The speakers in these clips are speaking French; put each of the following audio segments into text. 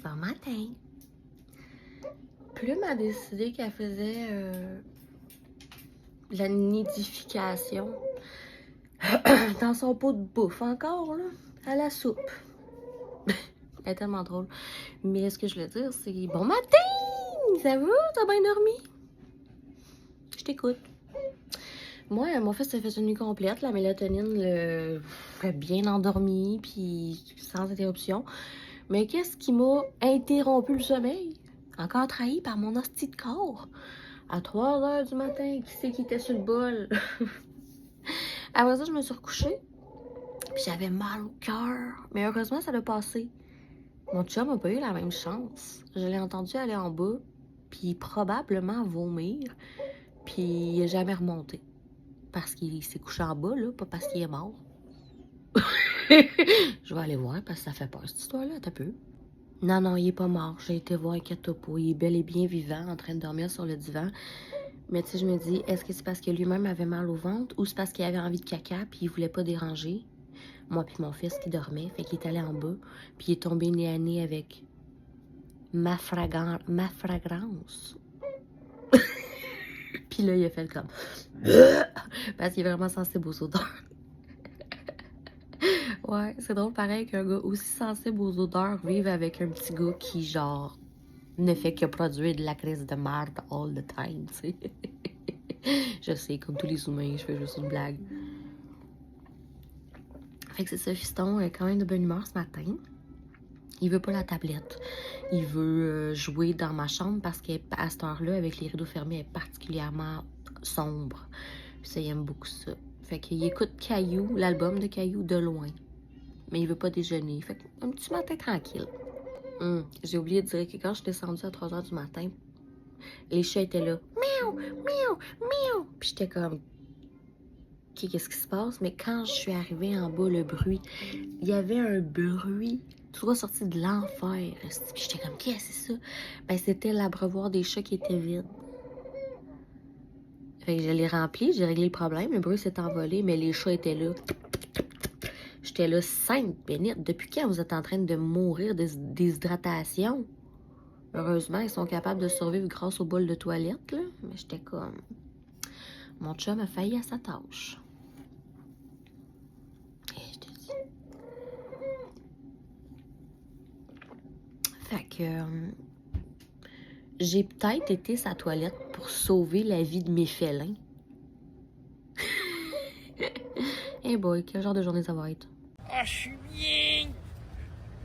ce matin, Plume a décidé qu'elle faisait la nidification dans son pot de bouffe encore, là, à la soupe. Elle est tellement drôle. Mais ce que je voulais dire, c'est bon matin! Ça va? T'as bien dormi? Je t'écoute. Moi, mon fils a fait une nuit complète. La mélatonine l'a bien endormi, puis sans interruption. Mais qu'est-ce qui m'a interrompu le sommeil? Encore trahi par mon hostie de corps. À 3 heures du matin, qui c'est qui était sur le bol? Après ça, je me suis recouchée. Puis j'avais mal au cœur. Mais heureusement, ça l'a passé. Mon chum n'a pas eu la même chance. Je l'ai entendu aller en bas, puis probablement vomir. Puis il n'est jamais remonté. Parce qu'il s'est couché en bas, là, pas parce qu'il est mort. Je vais aller voir parce que ça fait peur, cette histoire-là, t'as peu. Non, il est pas mort. J'ai été voir un catopo. Il est bel et bien vivant, en train de dormir sur le divan. Mais tu sais, je me dis, est-ce que c'est parce que lui-même avait mal au ventre ou c'est parce qu'il avait envie de caca puis il voulait pas déranger? Moi puis mon fils qui dormait, fait qu'il est allé en bas puis il est tombé nez à nez avec ma fragrance. Puis là, il a fait comme... parce qu'il est vraiment sensible aux odeurs. Ouais, c'est drôle pareil qu'un gars aussi sensible aux odeurs vive avec un petit gars qui, genre, ne fait que produire de la crise de merde all the time, tu sais. Je sais, comme tous les humains, je fais juste une blague. Fait que c'est ça, fiston est quand même de bonne humeur ce matin. Il veut pas la tablette. Il veut jouer dans ma chambre parce qu'à cette heure-là, avec les rideaux fermés, elle est particulièrement sombre. Puis ça, il aime beaucoup ça. Fait qu'il écoute Caillou, l'album de Caillou, de loin. Mais il veut pas déjeuner. Fait qu'un petit matin tranquille. J'ai oublié de dire que quand je suis descendue à 3 heures du matin, les chats étaient là. Miaou, miaou, miaou. Puis j'étais comme, OK, qu'est-ce qui se passe? Mais quand je suis arrivée en bas, le bruit, il y avait un bruit tout sorti de l'enfer. Puis j'étais comme, qu'est-ce que c'est ça? Ben, c'était l'abreuvoir des chats qui était vide. Fait que je l'ai rempli, j'ai réglé le problème. Le bruit s'est envolé, mais les chats étaient là. J'étais là, sainte bénite. Depuis quand vous êtes en train de mourir de déshydratation? Heureusement, ils sont capables de survivre grâce au bol de toilette, là. Mais j'étais comme... Mon chum a failli à sa tâche. Et je te dis. Fait que... j'ai peut-être été sa toilette pour sauver la vie de mes félins. Hey boy, quel genre de journée ça va être? Ah, je suis bien!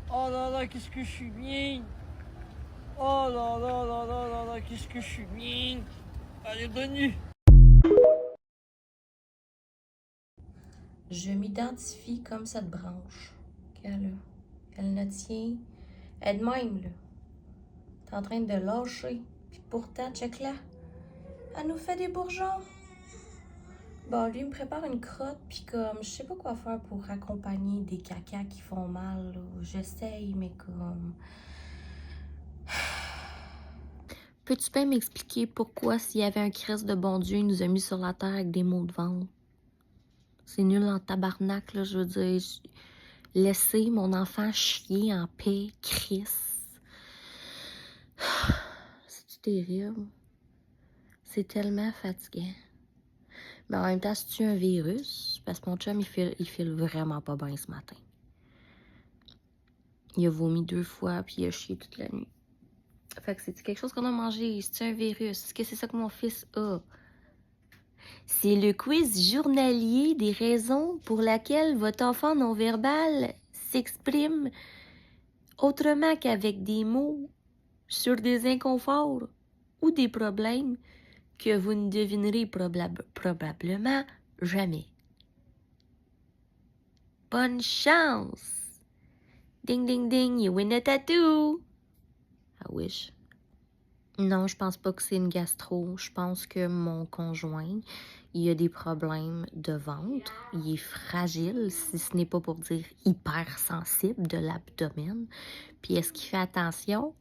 Oh là là, qu'est-ce que je suis bien! Oh là là là là là là, qu'est-ce que je suis bien! Allez, bonne nuit! Je m'identifie comme cette branche qu'elle a. Elle ne tient elle-même, là. T'es en train de lâcher. Puis pourtant, check-la. Elle nous fait des bourgeons. Bon, lui, il me prépare une crotte, puis comme, je sais pas quoi faire pour accompagner des cacas qui font mal, là. J'essaye, mais comme... Peux-tu bien m'expliquer pourquoi, s'il y avait un Christ de bon Dieu, il nous a mis sur la terre avec des maux de ventre? C'est nul en tabarnak, là, je veux dire. Laissez mon enfant chier en paix, Christ. C'est-tu terrible? C'est tellement fatigant. Mais en même temps, c'est-tu un virus? Parce que mon chum, il file vraiment pas bien ce matin. Il a vomi 2 fois, puis il a chié toute la nuit. Fait que c'est quelque chose qu'on a mangé? C'est un virus? Est-ce que c'est ça que mon fils a? C'est le quiz journalier des raisons pour lesquelles votre enfant non-verbal s'exprime autrement qu'avec des mots sur des inconforts ou des problèmes que vous ne devinerez probablement jamais. Bonne chance! Ding ding ding, you win a tattoo! I wish. Non, je pense pas que c'est une gastro. Je pense que mon conjoint, il a des problèmes de ventre. Il est fragile, si ce n'est pas pour dire hypersensible de l'abdomen. Puis est-ce qu'il fait attention?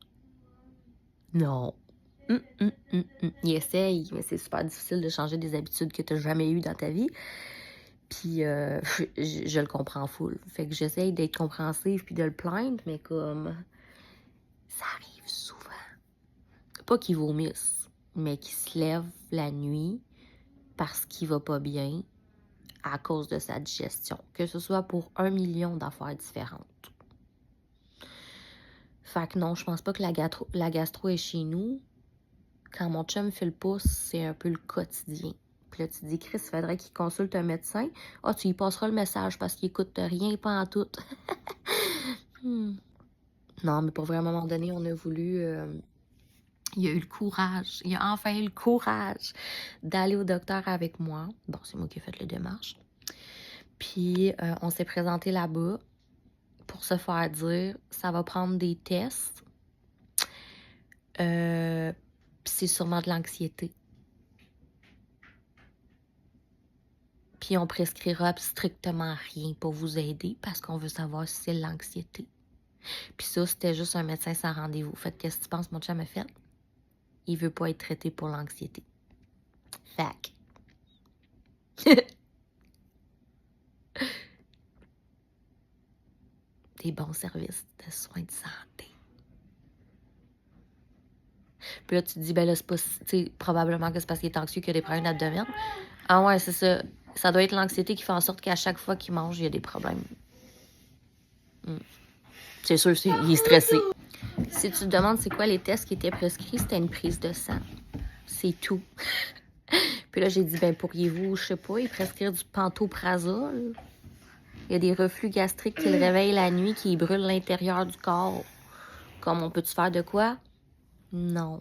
Non. Il essaye, mais c'est super difficile de changer des habitudes que tu n'as jamais eues dans ta vie. Puis je le comprends full. Fait que j'essaye d'être compréhensive puis de le plaindre, mais comme... Ça arrive souvent. Pas qu'ils vomissent, mais qu'ils se lèvent la nuit parce qu'il va pas bien à cause de sa digestion. Que ce soit pour 1 million d'affaires différentes. Fait que non, je pense pas que la gastro est chez nous. Quand mon chum fait le pouce, c'est un peu le quotidien. Puis là, tu dis, Chris, il faudrait qu'il consulte un médecin. Ah, tu y passeras le message parce qu'il écoute rien, pas en tout. Non, mais pour vrai, à un moment donné, on a voulu... il a eu le courage, il a enfin eu le courage d'aller au docteur avec moi. Bon, c'est moi qui ai fait les démarches. Puis, on s'est présenté là-bas pour se faire dire, ça va prendre des tests. Puis c'est sûrement de l'anxiété. Puis on prescrira strictement rien pour vous aider parce qu'on veut savoir si c'est l'anxiété. Puis ça, c'était juste un médecin sans rendez-vous. Fait qu'est-ce que tu penses, mon chum a fait? Il veut pas être traité pour l'anxiété. Fac. Des bons services de soins de santé. Puis là, tu te dis, ben là, c'est pas... Tu sais, probablement que c'est parce qu'il est anxieux qu'il a des problèmes d'abdomen. Ah ouais, c'est ça. Ça doit être l'anxiété qui fait en sorte qu'à chaque fois qu'il mange, il y a des problèmes. C'est sûr, il est stressé. Si tu te demandes c'est quoi les tests qui étaient prescrits, c'était une prise de sang. C'est tout. Puis là, j'ai dit, ben pourriez-vous, je sais pas, y prescrire du pantoprazole? Il y a des reflux gastriques qui le réveillent la nuit, qui brûlent l'intérieur du corps. Comme on peut-tu faire de quoi? Non.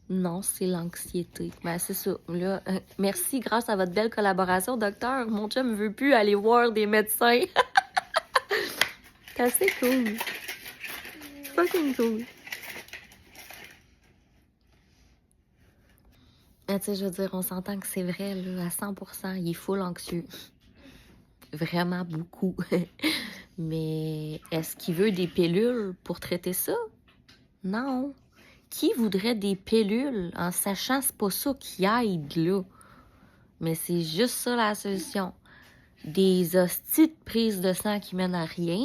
Non, c'est l'anxiété. Ben, c'est ça. Là, merci, grâce à votre belle collaboration, docteur. Mon chum ne veut plus aller voir des médecins. C'est assez cool. Fucking cool. Tu sais, je veux dire, on s'entend que c'est vrai, là, à 100%. Il est full anxieux. Vraiment beaucoup. Mais est-ce qu'il veut des pilules pour traiter ça? Non. Qui voudrait des pilules en sachant que c'est pas ça qui aide, là? Mais c'est juste ça la solution. Des hosties de prises de sang qui mènent à rien,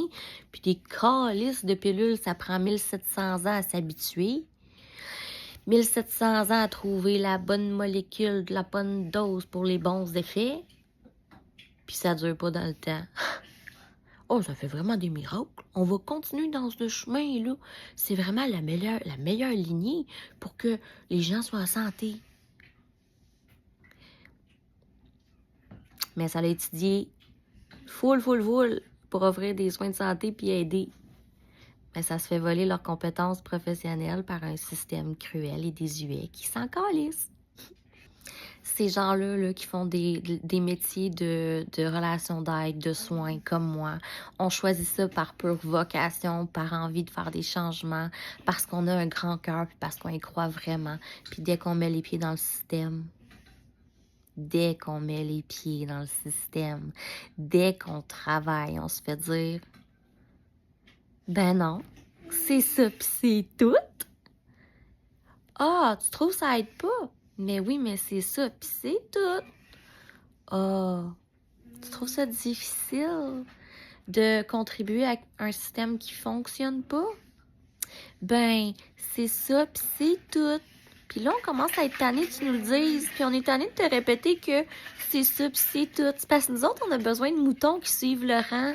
puis des calices de pilules, ça prend 1700 ans à s'habituer. 1700 ans à trouver la bonne molécule, de la bonne dose pour les bons effets. Puis ça dure pas dans le temps. Oh, ça fait vraiment des miracles. On va continuer dans ce chemin-là. C'est vraiment la meilleure lignée pour que les gens soient en santé. Mais ça l'a étudié full pour offrir des soins de santé puis aider. Mais ça se fait voler leurs compétences professionnelles par un système cruel et désuet qui s'en calisse. Ces gens-là là, qui font des métiers de relations d'aide, de soins, comme moi, on choisit ça par pure vocation, par envie de faire des changements, parce qu'on a un grand cœur, puis parce qu'on y croit vraiment. Puis dès qu'on met les pieds dans le système, dès qu'on travaille, on se fait dire, ben non, c'est ça, puis c'est tout. Ah, tu trouves ça aide pas? Mais oui, mais c'est ça, pis c'est tout. Ah, tu trouves ça difficile de contribuer à un système qui fonctionne pas? Ben, c'est ça, pis c'est tout. Puis là, on commence à être tanné que tu nous le dises, puis on est tanné de te répéter que c'est ça, pis c'est tout. C'est parce que nous autres, on a besoin de moutons qui suivent le rang.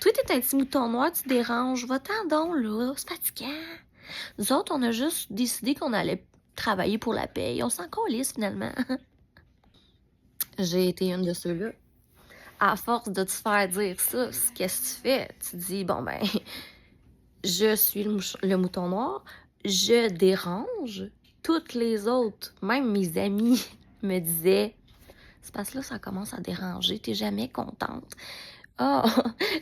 Toi, t'es un petit mouton noir, tu déranges. Va-t'en donc, là, c'est fatigant. Nous autres, on a juste décidé qu'on allait travailler pour la paye. On s'en calisse, finalement. J'ai été une de ceux-là. À force de te faire dire ça, qu'est-ce que tu fais? Tu dis, bon, ben, je suis le mouton noir, je dérange. Toutes les autres, même mes amis, me disaient, c'est parce que là, ça commence à déranger, t'es jamais contente. Ah,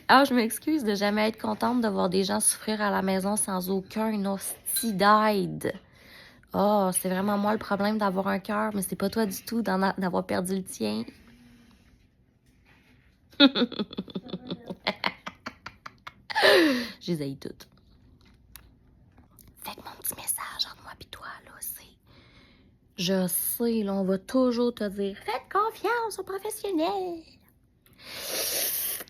je m'excuse de jamais être contente de voir des gens souffrir à la maison sans aucun hostie d'aide. Oh, c'est vraiment moi le problème d'avoir un cœur, mais c'est pas toi du tout d'avoir perdu le tien. Je les haïs toutes. Fait que mon petit message entre moi et toi, là, c'est... Je sais, là, on va toujours te dire, faites confiance aux professionnels.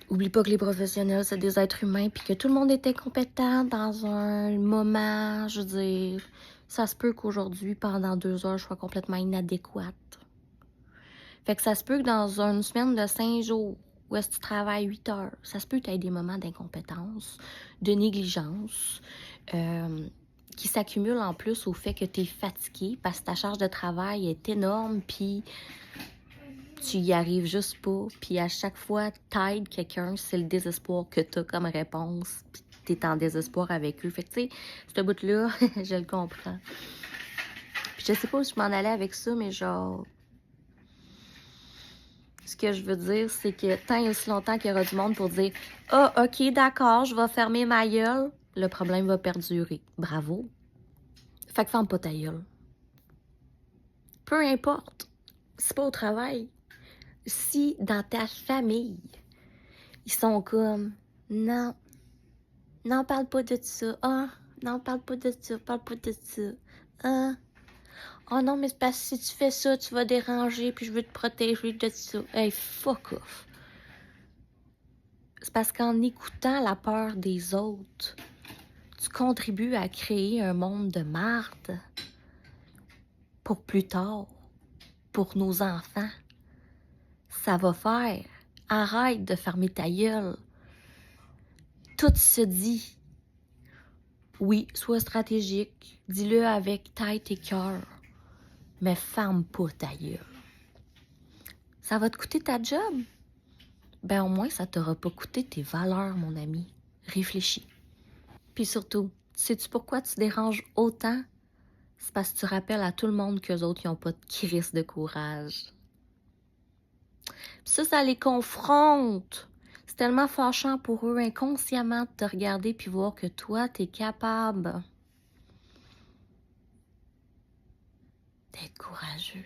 Oublie pas que les professionnels, c'est des êtres humains, puis que tout le monde était compétent dans un moment, je veux dire, ça se peut qu'aujourd'hui, pendant 2 heures, je sois complètement inadéquate. Fait que ça se peut que dans une semaine de 5 jours, où est-ce que tu travailles 8 heures, ça se peut que tu aies des moments d'incompétence, de négligence, qui s'accumulent en plus au fait que tu es fatigué parce que ta charge de travail est énorme, puis tu y arrives juste pas. Puis à chaque fois, t'aides quelqu'un, c'est le désespoir que t'as comme réponse, puis t'es en désespoir avec eux. Fait que tu sais, ce bout-là, je le comprends. Puis je sais pas où je m'en allais avec ça, mais genre... Ce que je veux dire, c'est que tant et aussi longtemps qu'il y aura du monde pour dire « Ah, ok, d'accord, je vais fermer ma gueule », le problème va perdurer. Bravo. Fait que ferme pas ta gueule. Peu importe. C'est pas au travail. Si dans ta famille, ils sont comme « Non, non, parle pas de ça. Ah, non, parle pas de ça, parle pas de ça. Ah, oh non, mais c'est parce que si tu fais ça, tu vas déranger, puis je veux te protéger de ça. » Hey, fuck off. C'est parce qu'en écoutant la peur des autres, tu contribues à créer un monde de marde pour plus tard, pour nos enfants. Ça va faire. Arrête de fermer ta gueule. Tout se dit. Oui, sois stratégique. Dis-le avec tête et cœur. Mais ferme pas ta gueule. Ça va te coûter ta job? Ben au moins, ça t'aura pas coûté tes valeurs, mon ami. Réfléchis. Puis surtout, sais-tu pourquoi tu déranges autant? C'est parce que tu rappelles à tout le monde qu'eux autres, ils n'ont pas de crise de courage. Puis ça les confronte. C'est tellement fâchant pour eux inconsciemment de te regarder puis voir que toi, t'es capable d'être courageux,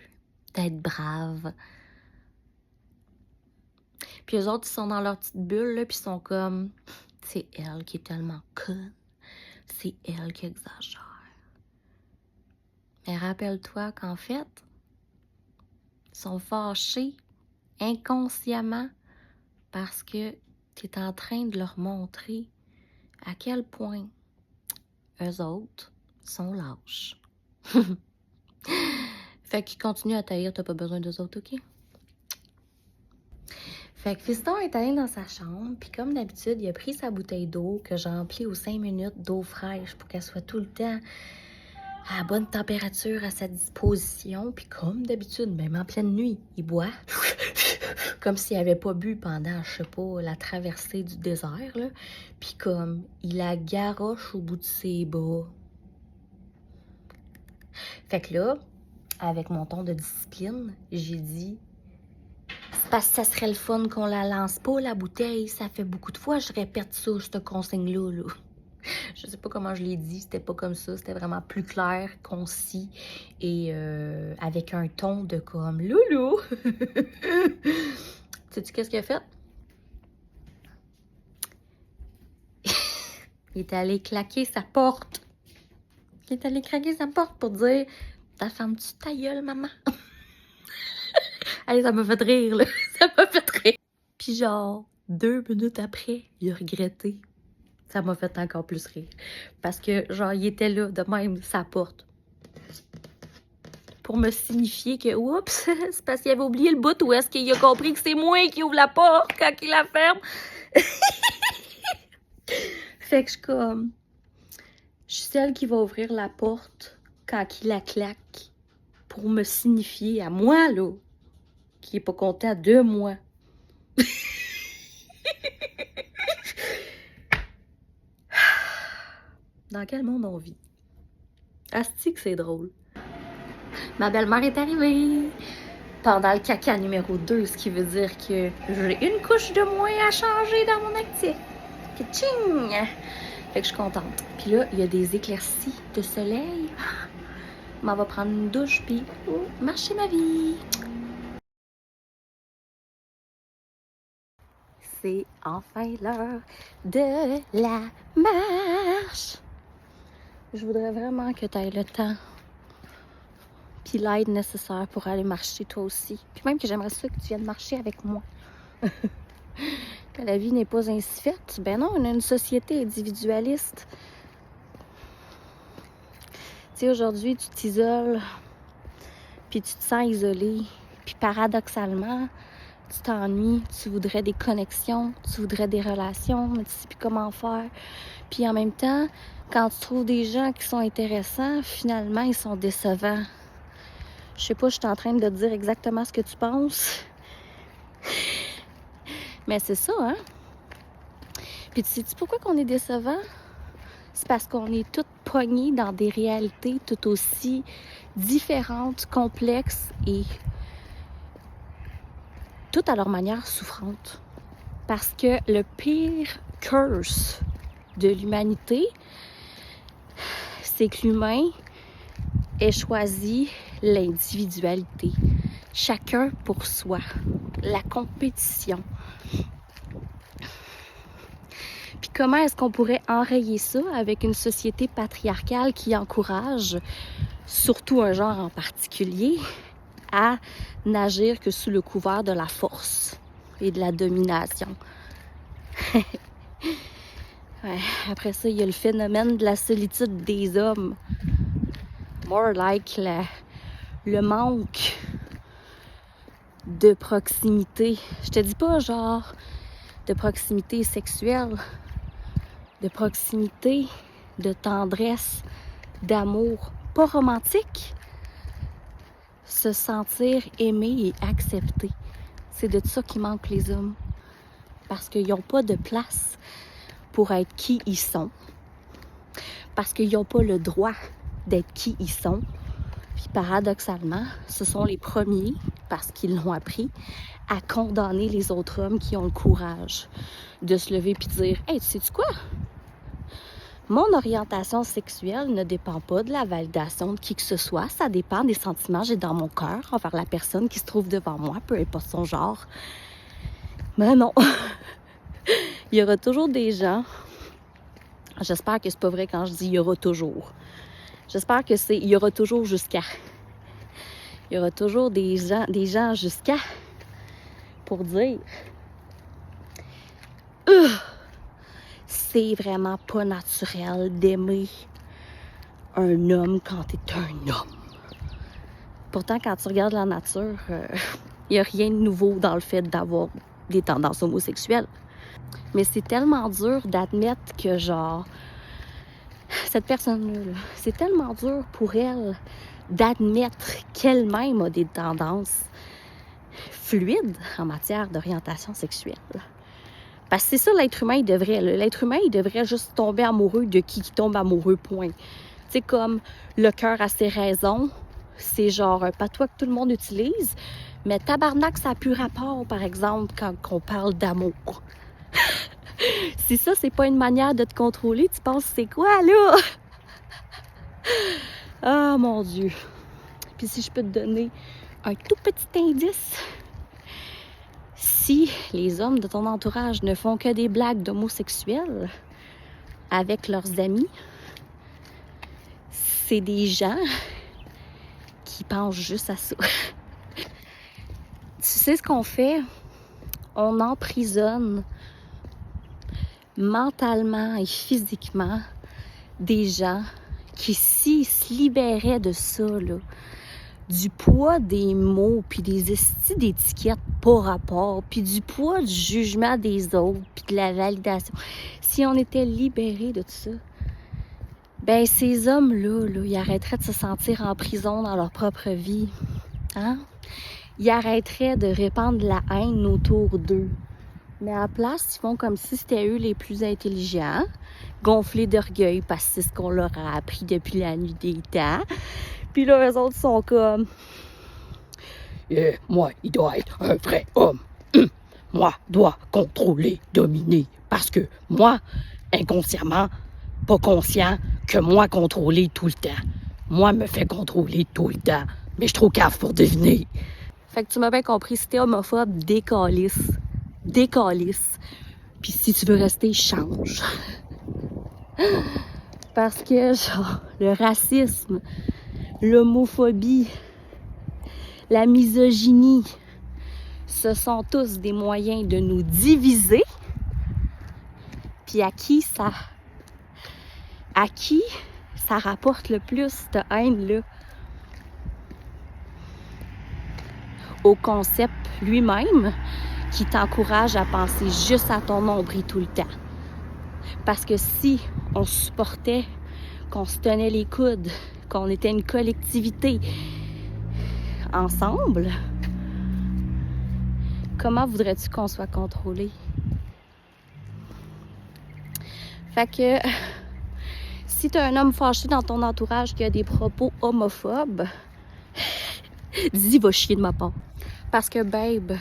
d'être brave. Puis eux autres, ils sont dans leur petite bulle, là, puis ils sont comme, c'est elle qui est tellement conne, c'est elle qui exagère. Mais rappelle-toi qu'en fait, ils sont fâchés inconsciemment parce que tu es en train de leur montrer à quel point eux autres sont lâches. Fait qu'ils continuent à taillir, t'as pas besoin d'eux autres, OK? Fait que Fiston est allé dans sa chambre, puis comme d'habitude, il a pris sa bouteille d'eau que j'ai remplie aux 5 minutes d'eau fraîche pour qu'elle soit tout le temps à la bonne température à sa disposition. Puis comme d'habitude, même en pleine nuit, il boit comme s'il n'avait pas bu pendant, je sais pas, la traversée du désert, là. Puis comme, il la garoche au bout de ses bras. Fait que là, avec mon ton de discipline, j'ai dit... C'est parce que ça serait le fun qu'on la lance pas, la bouteille. Ça fait beaucoup de fois, je répète ça, cette consigne-là, là. Je sais pas comment je l'ai dit, c'était pas comme ça, c'était vraiment plus clair, concis et avec un ton de comme loulou. Sais-tu qu'est-ce qu'il a fait? Il est allé claquer sa porte. Il est allé craquer sa porte pour dire t'as fermes-tu ta gueule, maman? Allez, ça m'a fait rire, là. Ça m'a fait rire. Puis genre, 2 minutes après, il a regretté. Ça m'a fait encore plus rire. Parce que, genre, il était là, de même, sa porte. Pour me signifier que, oups, c'est parce qu'il avait oublié le bout ou est-ce qu'il a compris que c'est moi qui ouvre la porte quand il la ferme? Fait que je suis comme... Je suis celle qui va ouvrir la porte quand il la claque. Pour me signifier à moi, là, qui est pas content de moi. Dans quel monde on vit? Asti que c'est drôle. Ma belle-mère est arrivée pendant le caca numéro 2, ce qui veut dire que j'ai une couche de moins à changer dans mon actif. Ka-ching! Fait que je suis contente. Puis là, il y a des éclaircies de soleil. Je m'en vais prendre une douche, puis marcher ma vie. C'est enfin l'heure de la marche. Je voudrais vraiment que tu aies le temps puis l'aide nécessaire pour aller marcher toi aussi. Puis même que j'aimerais ça que tu viennes marcher avec moi. Que la vie n'est pas ainsi faite. Ben non, on a une société individualiste. Tu sais, aujourd'hui, tu t'isoles, puis tu te sens isolé. Puis paradoxalement, tu t'ennuies, tu voudrais des connexions, tu voudrais des relations, mais tu sais plus comment faire. Puis en même temps, quand tu trouves des gens qui sont intéressants, finalement, ils sont décevants. Je sais pas, je suis en train de te dire exactement ce que tu penses. Mais c'est ça, hein? Puis tu sais-tu pourquoi qu'on est décevant? C'est parce qu'on est toutes poignées dans des réalités tout aussi différentes, complexes et toutes à leur manière souffrantes. Parce que le pire curse de l'humanité, c'est que l'humain ait choisi l'individualité. Chacun pour soi. La compétition. Puis comment est-ce qu'on pourrait enrayer ça avec une société patriarcale qui encourage, surtout un genre en particulier, à n'agir que sous le couvert de la force et de la domination? Ouais, après ça, il y a le phénomène de la solitude des hommes. More like le manque de proximité. Je te dis pas genre de proximité sexuelle, de proximité, de tendresse, d'amour, pas romantique. Se sentir aimé et accepté. C'est de ça qui manque les hommes. Parce qu'ils n'ont pas de place pour être qui ils sont. Parce qu'ils n'ont pas le droit d'être qui ils sont. Puis paradoxalement, ce sont les premiers, parce qu'ils l'ont appris, à condamner les autres hommes qui ont le courage de se lever et de dire « Hey, tu sais-tu quoi? Mon orientation sexuelle ne dépend pas de la validation de qui que ce soit. Ça dépend des sentiments que j'ai dans mon cœur envers la personne qui se trouve devant moi, peu importe son genre. » Mais non! Il y aura toujours des gens... J'espère que c'est pas vrai quand je dis « il y aura toujours ». J'espère que c'est « il y aura toujours jusqu'à ». Il y aura toujours des gens jusqu'à pour dire c'est vraiment pas naturel d'aimer un homme quand t'es un homme. Pourtant, quand tu regardes la nature, il n'y a rien de nouveau dans le fait d'avoir des tendances homosexuelles. Mais c'est tellement dur d'admettre que, genre, cette personne-là, c'est tellement dur pour elle d'admettre qu'elle-même a des tendances fluides en matière d'orientation sexuelle. Parce que c'est ça l'être humain, il devrait. L'être humain, il devrait juste tomber amoureux de qui tombe amoureux, point. Tu sais, comme le cœur a ses raisons, c'est genre un patois que tout le monde utilise, mais tabarnak, ça n'a plus rapport, par exemple, quand on parle d'amour. Si ça, c'est pas une manière de te contrôler, tu penses c'est quoi, là? Ah, mon Dieu. Puis si je peux te donner un tout petit indice, si les hommes de ton entourage ne font que des blagues d'homosexuels avec leurs amis, c'est des gens qui pensent juste à ça. Tu sais ce qu'on fait? On emprisonne mentalement et physiquement des gens qui, s'ils se libéraient de ça, là, du poids des mots, puis des estis d'étiquettes pas rapport, puis du poids du jugement des autres, puis de la validation, si on était libérés de tout ça, ben ces hommes-là, ils arrêteraient de se sentir en prison dans leur propre vie. Hein? Ils arrêteraient de répandre la haine autour d'eux. Mais à la place, ils font comme si c'était eux les plus intelligents, gonflés d'orgueil parce que c'est ce qu'on leur a appris depuis la nuit des temps. Puis là, eux autres sont comme... moi, il doit être un vrai homme. Moi, dois contrôler, dominer. Parce que moi, inconsciemment, pas conscient que moi contrôler tout le temps. Moi, me fait contrôler tout le temps. Mais je suis trop cave pour deviner. Fait que tu m'as bien compris, si t'es homophobe, décalisse. Décalisse. Puis si tu veux rester, change. Parce que, genre, le racisme, l'homophobie, la misogynie, ce sont tous des moyens de nous diviser Puis à qui ça rapporte le plus, cette haine-là? Au concept lui-même qui t'encourage à penser juste à ton nombril tout le temps. Parce que si on supportait, qu'on se tenait les coudes, qu'on était une collectivité ensemble, comment voudrais-tu qu'on soit contrôlé? Fait que si tu as un homme fâché dans ton entourage qui a des propos homophobes, dis va chier de ma part. Parce que, babe,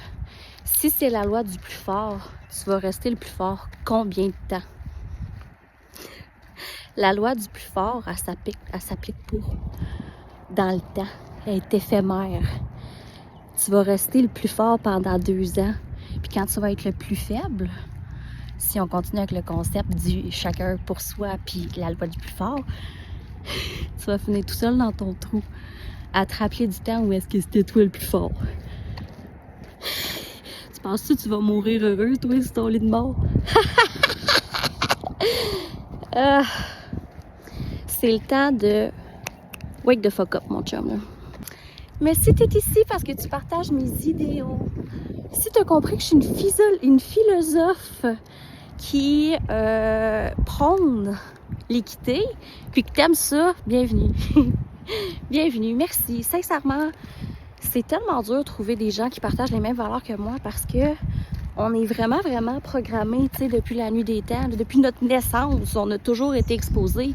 si c'est la loi du plus fort, tu vas rester le plus fort combien de temps? La loi du plus fort, elle s'applique pas dans le temps. Elle est éphémère. Tu vas rester le plus fort pendant 2 ans. Puis quand tu vas être le plus faible, si on continue avec le concept du chacun pour soi puis la loi du plus fort, tu vas finir tout seul dans ton trou à te rappeler du temps où est-ce que c'était toi le plus fort. Tu penses-tu que tu vas mourir heureux, toi, sur ton lit de mort? C'est le temps de wake the fuck up, mon chum. Là. Mais si tu es ici parce que tu partages mes idéaux, si tu as compris que je suis une philosophe qui prône l'équité, puis que tu aimes ça, bienvenue. Bienvenue, merci. Sincèrement, c'est tellement dur de trouver des gens qui partagent les mêmes valeurs que moi parce que on est vraiment programmés, tu sais, depuis la nuit des temps, depuis notre naissance, on a toujours été exposés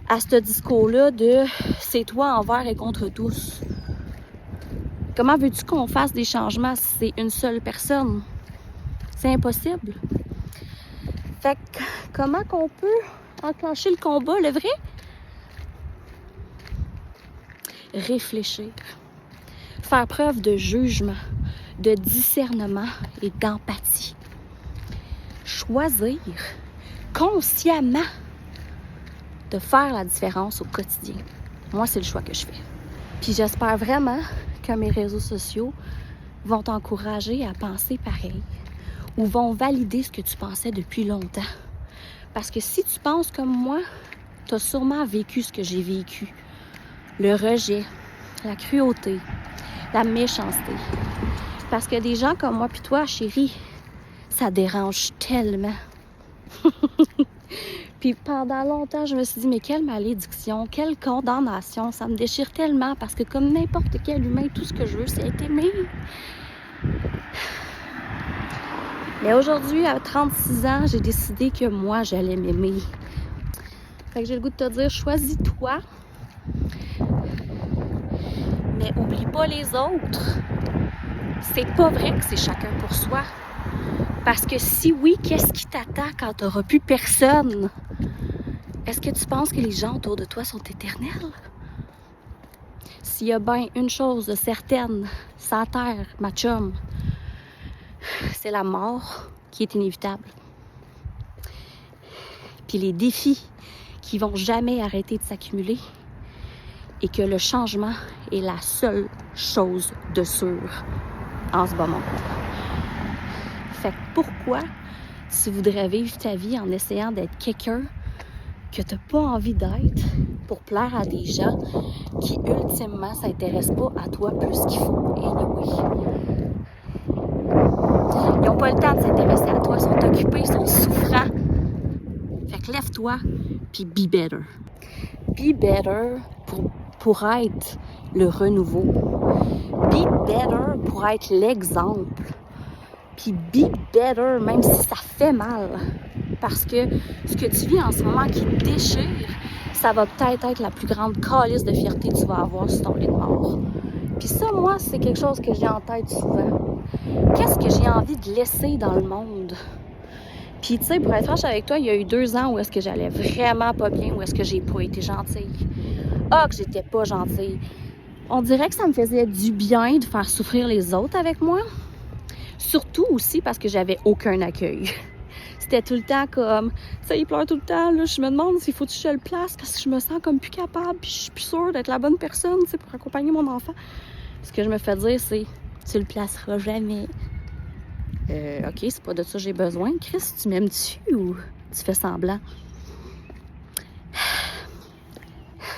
à ce discours-là de « c'est toi envers et contre tous ». Comment veux-tu qu'on fasse des changements si c'est une seule personne? C'est impossible. Fait que, comment qu'on peut enclencher le combat, le vrai? Réfléchir. Faire preuve de jugement, de discernement et d'empathie. Choisir consciemment de faire la différence au quotidien. Moi, c'est le choix que je fais. Puis j'espère vraiment que mes réseaux sociaux vont t'encourager à penser pareil ou vont valider ce que tu pensais depuis longtemps. Parce que si tu penses comme moi, tu as sûrement vécu ce que j'ai vécu. Le rejet, la cruauté, la méchanceté. Parce que des gens comme moi puis toi, chérie, ça dérange tellement. Puis pendant longtemps, je me suis dit, mais quelle malédiction, quelle condamnation, ça me déchire tellement parce que comme n'importe quel humain, tout ce que je veux, c'est être aimé. Mais aujourd'hui, à 36 ans, j'ai décidé que moi, j'allais m'aimer. Fait que j'ai le goût de te dire, choisis-toi, mais oublie pas les autres. C'est pas vrai que c'est chacun pour soi. Parce que si oui, qu'est-ce qui t'attend quand t'auras plus personne? Est-ce que tu penses que les gens autour de toi sont éternels? S'il y a bien une chose de certaine, sans terre, ma chum, c'est la mort qui est inévitable. Puis les défis qui vont jamais arrêter de s'accumuler et que le changement est la seule chose de sûre en ce moment. Fait que pourquoi tu voudrais vivre ta vie en essayant d'être quelqu'un que tu n'as pas envie d'être pour plaire à des gens qui, ultimement, ne s'intéressent pas à toi plus qu'il faut. Anyway. Ils n'ont pas le temps de s'intéresser à toi, ils sont occupés, ils sont souffrants. Fait que lève-toi, puis be better. Be better pour être le renouveau. Be better pour être l'exemple. Puis be better, même si ça fait mal. Parce que ce que tu vis en ce moment qui te déchire, ça va peut-être être la plus grande calice de fierté que tu vas avoir sur ton lit de mort. Puis ça, moi, c'est quelque chose que j'ai en tête souvent. Qu'est-ce que j'ai envie de laisser dans le monde? Puis tu sais, pour être franche avec toi, il y a eu 2 ans où est-ce que j'allais vraiment pas bien, où est-ce que j'ai pas été gentille. Ah, que j'étais pas gentille. On dirait que ça me faisait du bien de faire souffrir les autres avec moi. Surtout aussi parce que j'avais aucun accueil. C'était tout le temps comme, tu sais, il pleure tout le temps, là, je me demande s'il faut que je le place parce que je me sens comme plus capable, puis je suis plus sûre d'être la bonne personne, tu sais, pour accompagner mon enfant. Ce que je me fais dire, c'est, tu le placeras jamais. OK, c'est pas de ça que j'ai besoin. Chris, tu m'aimes-tu ou tu fais semblant?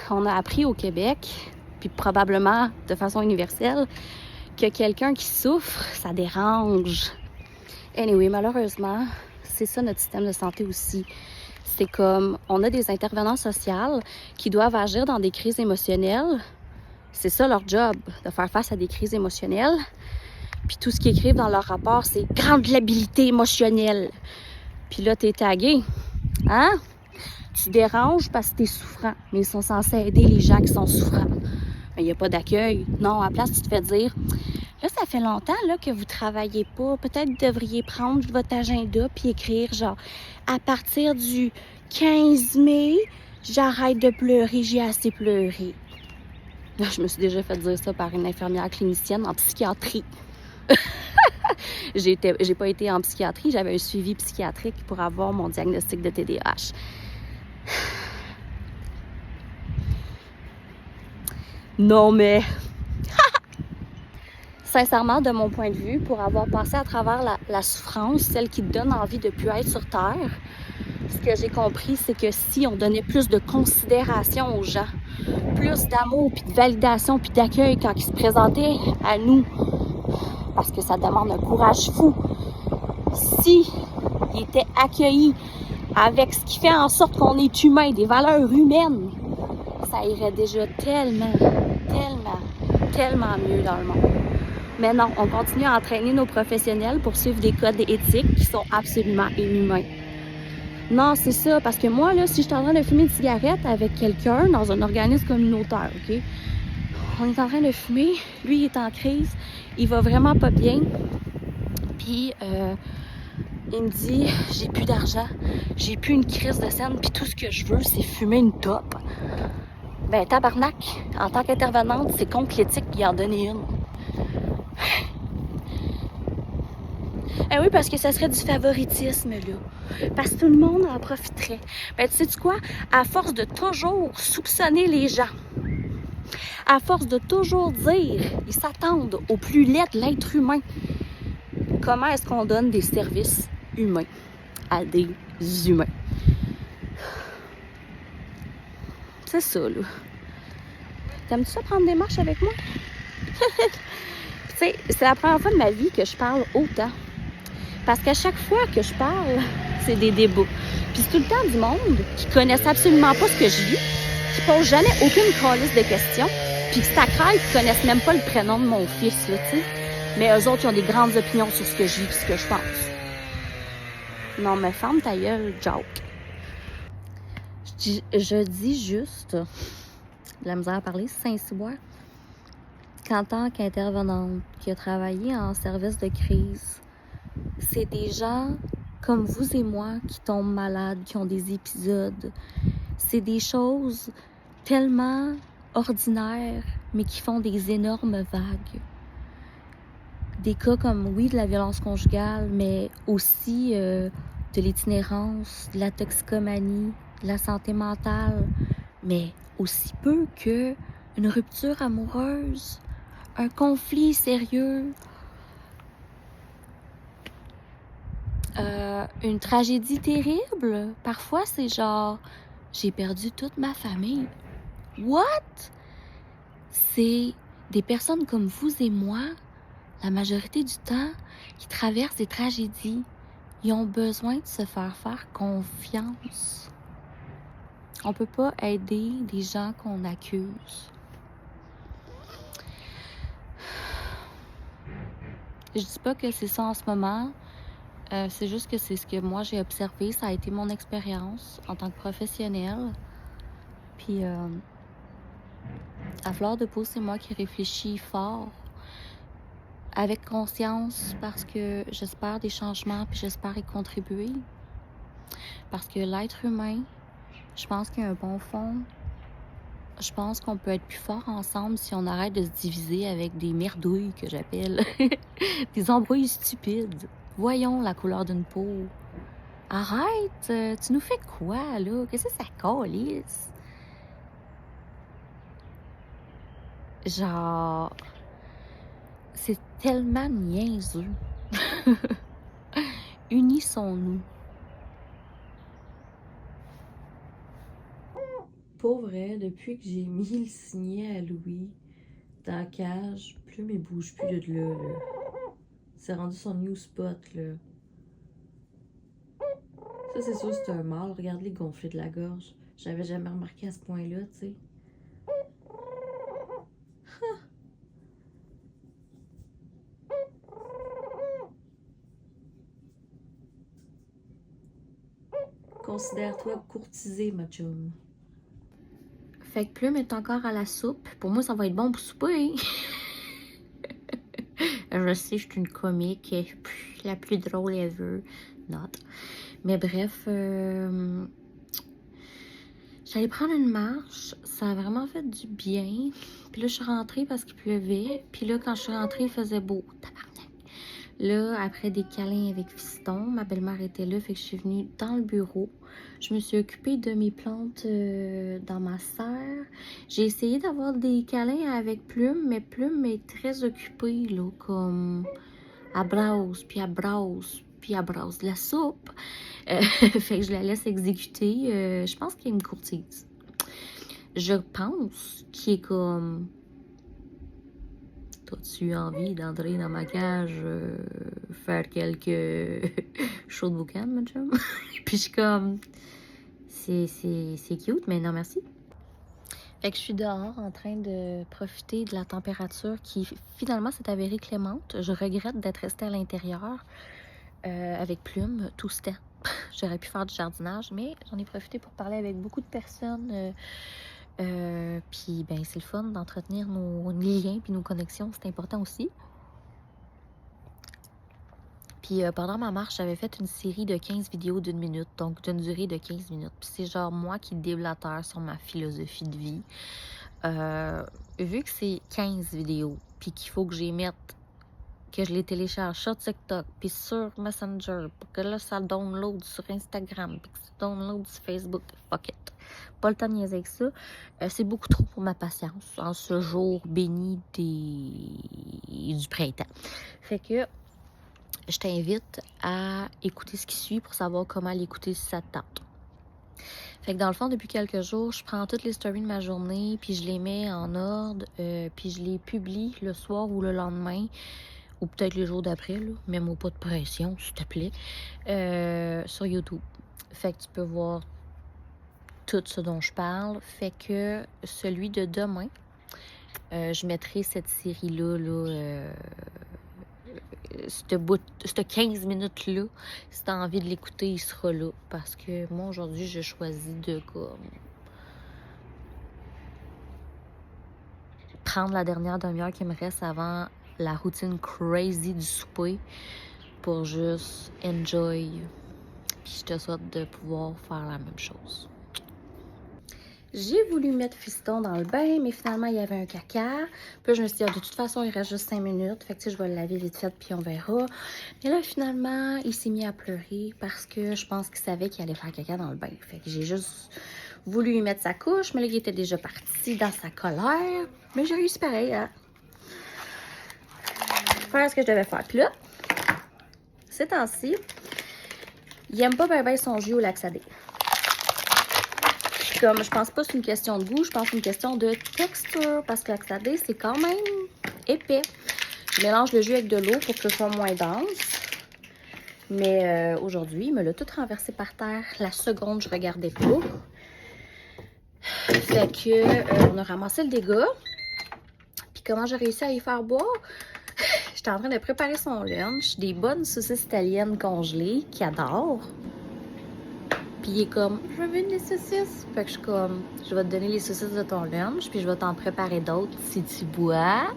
On a appris au Québec, puis probablement de façon universelle, que quelqu'un qui souffre, ça dérange. Anyway, malheureusement, c'est ça notre système de santé aussi. C'est comme, on a des intervenants sociaux qui doivent agir dans des crises émotionnelles. C'est ça leur job, de faire face à des crises émotionnelles. Puis tout ce qu'ils écrivent dans leur rapport, c'est « grande labilité émotionnelle ». Puis là, t'es tagué. Hein? Tu déranges parce que t'es souffrant. Mais ils sont censés aider les gens qui sont souffrants. Mais il n'y a pas d'accueil. Non, à la place, tu te fais dire « Là, ça fait longtemps là, que vous travaillez pas. Peut-être que vous devriez prendre votre agenda puis écrire genre « À partir du 15 mai, j'arrête de pleurer, j'ai assez pleuré. » Je me suis déjà fait dire ça par une infirmière clinicienne en psychiatrie. J'ai pas été en psychiatrie, j'avais un suivi psychiatrique pour avoir mon diagnostic de TDAH. Non, mais sincèrement, de mon point de vue, pour avoir passé à travers la souffrance, celle qui te donne envie de ne plus être sur Terre, ce que j'ai compris, c'est que si on donnait plus de considération aux gens, plus d'amour, puis de validation, puis d'accueil quand ils se présentaient à nous, parce que ça demande un courage fou, si ils étaient accueillis avec ce qui fait en sorte qu'on est humain, des valeurs humaines, ça irait déjà tellement mieux dans le monde. Mais non, on continue à entraîner nos professionnels pour suivre des codes éthiques qui sont absolument inhumains. Non, c'est ça, parce que moi, là, si je suis en train de fumer une cigarette avec quelqu'un dans un organisme communautaire, OK? On est en train de fumer, lui, il est en crise, il va vraiment pas bien, puis il me dit, j'ai plus d'argent, j'ai plus une crise de scène, puis tout ce que je veux, c'est fumer une top. Ben, tabarnak, en tant qu'intervenante, c'est contre l'éthique d'y en donner une. Eh oui, parce que ça serait du favoritisme, là. Parce que tout le monde en profiterait. Ben, tu sais quoi? À force de toujours soupçonner les gens, à force de toujours dire, ils s'attendent au plus laid de l'être humain. Comment est-ce qu'on donne des services humains à des humains? C'est ça, là. T'aimes-tu ça prendre des marches avec moi? Tu sais, c'est la première fois de ma vie que je parle autant. Parce qu'à chaque fois que je parle, c'est des débats. Puis c'est tout le temps du monde qui connaissent absolument pas ce que je vis, qui pose jamais aucune calice de questions, puis que c'est à craindre qu'ils connaissent même pas le prénom de mon fils, là, tu sais. Mais eux autres, ils ont des grandes opinions sur ce que je vis et ce que je pense. Non, mais ferme ta gueule, joke. Je dis juste, de la misère à parler, Saint-Cyboire, qu'en tant qu'intervenante qui a travaillé en service de crise, c'est des gens comme vous et moi qui tombent malades, qui ont des épisodes. C'est des choses tellement ordinaires, mais qui font des énormes vagues. Des cas comme, oui, de la violence conjugale, mais aussi de l'itinérance, de la toxicomanie, de la santé mentale, mais aussi peu que une rupture amoureuse, un conflit sérieux, une tragédie terrible. Parfois, c'est genre, j'ai perdu toute ma famille. What? C'est des personnes comme vous et moi, la majorité du temps, qui traversent des tragédies. Ils ont besoin de se faire confiance. On peut pas aider des gens qu'on accuse. Je dis pas que c'est ça en ce moment. C'est juste que c'est ce que moi j'ai observé. Ça a été mon expérience en tant que professionnelle. Puis, à fleur de peau, c'est moi qui réfléchis fort, avec conscience, parce que j'espère des changements, puis j'espère y contribuer. Parce que l'être humain, je pense qu'il y a un bon fond. Je pense qu'on peut être plus fort ensemble si on arrête de se diviser avec des merdouilles, que j'appelle. Des embrouilles stupides. Voyons la couleur d'une peau. Arrête, tu nous fais quoi, là? Qu'est-ce que ça calisse? Genre, c'est tellement niaiseux. Unissons-nous. Pour vrai, depuis que j'ai mis le signet à Louis dans la cage, Plume ne bouge plus de là. C'est rendu son new spot, là. Ça, c'est sûr, c'est un mâle. Regarde-les gonfler de la gorge. J'avais jamais remarqué à ce point-là, tu sais. Considère-toi courtisé, ma chum. Fait que Plume est encore à la soupe. Pour moi, ça va être bon pour souper. Je sais, je suis une comique, la plus drôle ever. Not. Mais bref, j'allais prendre une marche. Ça a vraiment fait du bien. Puis là, je suis rentrée parce qu'il pleuvait. Puis là, quand je suis rentrée, il faisait beau. Tabarnak. Là, après des câlins avec Fiston, ma belle-mère était là, fait que je suis venue dans le bureau. Je me suis occupée de mes plantes dans ma serre. J'ai essayé d'avoir des câlins avec Plume, mais Plume est très occupée, là, comme elle brase, puis elle brase, puis elle brase de la soupe. Fait que je la laisse exécuter. Je pense qu'il me courtise. Je pense qu'il est comme... As-tu envie d'entrer dans ma cage, faire quelques shows de boucan, ma chum? Puis je suis comme, c'est cute, mais non merci. Fait que je suis dehors en train de profiter de la température qui finalement s'est avérée clémente. Je regrette d'être restée à l'intérieur avec Plume tout ce temps. J'aurais pu faire du jardinage, mais j'en ai profité pour parler avec beaucoup de personnes. Puis ben c'est le fun d'entretenir nos liens puis nos connexions, c'est important aussi. Puis pendant ma marche, j'avais fait une série de 15 vidéos d'1 minute, donc d'une durée de 15 minutes. Puis c'est genre moi qui déblatère sur ma philosophie de vie. Vu que c'est 15 vidéos, puis qu'il faut que j'y mette, que je les télécharge sur TikTok, puis sur Messenger, pour que là, ça download sur Instagram, puis que ça download sur Facebook, fuck it. Pas le temps de niaiser avec ça. C'est beaucoup trop pour ma patience en ce jour béni du printemps. Fait que je t'invite à écouter ce qui suit pour savoir comment l'écouter si ça te tente. Fait que dans le fond, depuis quelques jours, je prends toutes les stories de ma journée, puis je les mets en ordre, puis je les publie le soir ou le lendemain, ou peut-être les jours d'après, là. Mets-moi pas de pression, s'il te plaît, sur YouTube. Fait que tu peux voir tout ce dont je parle. Fait que celui de demain, je mettrai cette série-là, cette 15 minutes-là. Si t'as envie de l'écouter, il sera là. Parce que moi, aujourd'hui, j'ai choisi de prendre la dernière demi-heure qui me reste avant la routine crazy du souper pour juste enjoy. Puis je te souhaite de pouvoir faire la même chose. J'ai voulu mettre Fiston dans le bain, mais finalement, il y avait un caca. Puis là, je me suis dit, de toute façon, il reste juste 5 minutes. Fait que, tu sais, je vais le laver vite fait, puis on verra. Mais là, finalement, il s'est mis à pleurer parce que je pense qu'il savait qu'il allait faire caca dans le bain. Fait que j'ai juste voulu lui mettre sa couche, mais là, il était déjà parti dans sa colère. Mais j'ai réussi pareil à faire ce que je devais faire. Puis là, ces temps-ci, il aime pas bien son jus au laxadé. Comme, je pense pas que c'est une question de goût, je pense que c'est une question de texture, parce que l'axadé, c'est quand même épais. Je mélange le jus avec de l'eau pour que ce soit moins dense. Mais aujourd'hui, il me l'a tout renversé par terre la seconde où je regardais pas. Fait que on a ramassé le dégât. Puis comment j'ai réussi à y faire boire? J'étais en train de préparer son lunch, des bonnes saucisses italiennes congelées qu'il adore. Puis il est comme, je veux des saucisses. Fait que je suis comme, je vais te donner les saucisses de ton lunch, puis je vais t'en préparer d'autres si tu bois